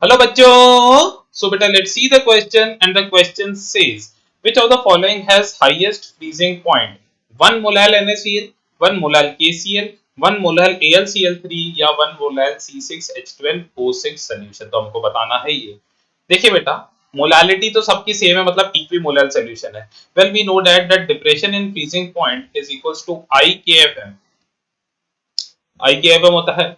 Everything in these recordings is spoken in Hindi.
हेलो बच्चों, सो बेटा let's see the question and the question says which of the following has highest freezing point? 1 molal NaCl, 1 molal KCl, 1 molal AlCl3 या 1 मोलाल C6H12O6 सॉल्यूशन। तो हमको बताना है ये। देखिए बेटा, मोलालिटी तो सबकी सेम है, मतलब इक्विमोलल सॉल्यूशन है। Well we know that depression in freezing point is equals to IKFM। IKFM होता है,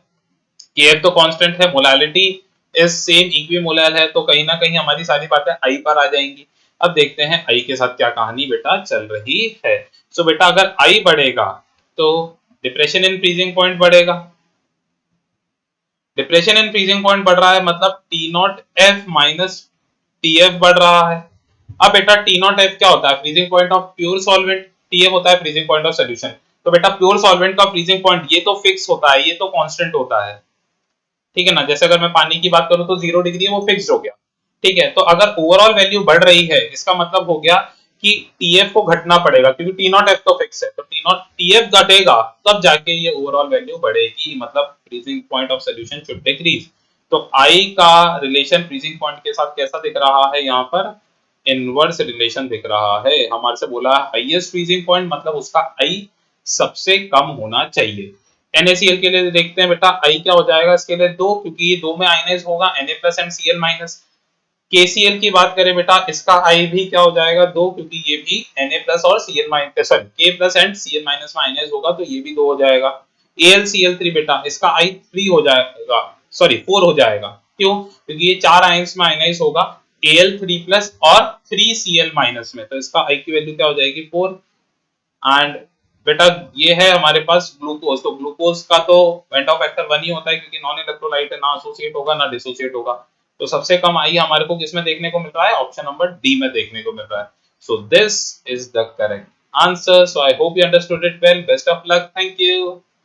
Kf तो कांस्टेंट है, मोलालिटी इज सेम, इक्विमोलल है, तो कहीं ना कहीं हमारी सारी बातें आई पर आ जाएंगी। अब देखते हैं आई के साथ क्या कहानी बेटा चल रही है। सो बेटा अगर आई बढ़ेगा तो डिप्रेशन इन फ्रीजिंग पॉइंट बढ़ेगा। डिप्रेशन इन फ्रीजिंग पॉइंट बढ़ रहा है मतलब T not F minus T F बढ़ रहा है। अब बेटा टी नॉट एफ क्या होता है? Freezing point of pure solvent. T F होता है फ्रीजिंग पॉइंट ऑफ सोल्यूशन। तो बेटा प्योर सॉल्वेंट का फ्रीजिंग पॉइंट ये तो फिक्स होता है, ये तो कांस्टेंट होता है, ठीक है ना। जैसे अगर मैं पानी की बात करूं तो 0 डिग्री है, वो फिक्स्ड हो गया, ठीक है। तो अगर ओवरऑल वैल्यू बढ़ रही है, इसका मतलब हो गया कि टीएफ को घटना पड़ेगा, क्योंकि टी नॉट एफ तो फिक्स है, तो टी नॉट टीएफ घटेगा तब जाके ये ओवरऑल वैल्यू बढ़ेगी, मतलब freezing point of solution should decrease. तो आई का रिलेशन फ्रीजिंग पॉइंट के साथ कैसा दिख रहा है? यहाँ पर इनवर्स रिलेशन दिख रहा है। हमारे से बोला हाईएस्ट फ्रीजिंग पॉइंट, मतलब उसका आई सबसे कम होना चाहिए। NaCl के लिए देखते हैं बेटा, आई क्या हो जाएगा इसके लिए? 2, क्योंकि ये 2 में आयनाइज होगा, Na plus and Cl minus. KCl की बात करें बेटा, इसका आई भी क्या हो जाएगा? 2, क्योंकि ये भी Na प्लस और Cl minus, sorry K plus and Cl minus में आयनाइज होगा, तो ये भी 2 हो जाएगा। AlCl3 बेटा, इसका आई 3 हो जाएगा, सॉरी 4 हो जाएगा। क्यों? क्योंकि ये 4 आयंस में आयनाइज होगा, Al3 प्लस और 3Cl माइनस में, तो इसका आई की वैल्यू क्या हो जाएगी? 4। एंड बेटा ये है हमारे पास ग्लूकोज। तो ग्लूकोज का तो वेंट ऑफ फैक्टर 1 ही होता है, क्योंकि नॉन इलेक्ट्रोलाइट है, ना एसोसिएट होगा ना डिसोसिएट होगा। तो सबसे कम आई हमारे को किसमें देखने को मिल रहा है? ऑप्शन नंबर डी में देखने को मिल रहा है। So this is the correct answer. So I hope you understood it well. Best of luck, thank you.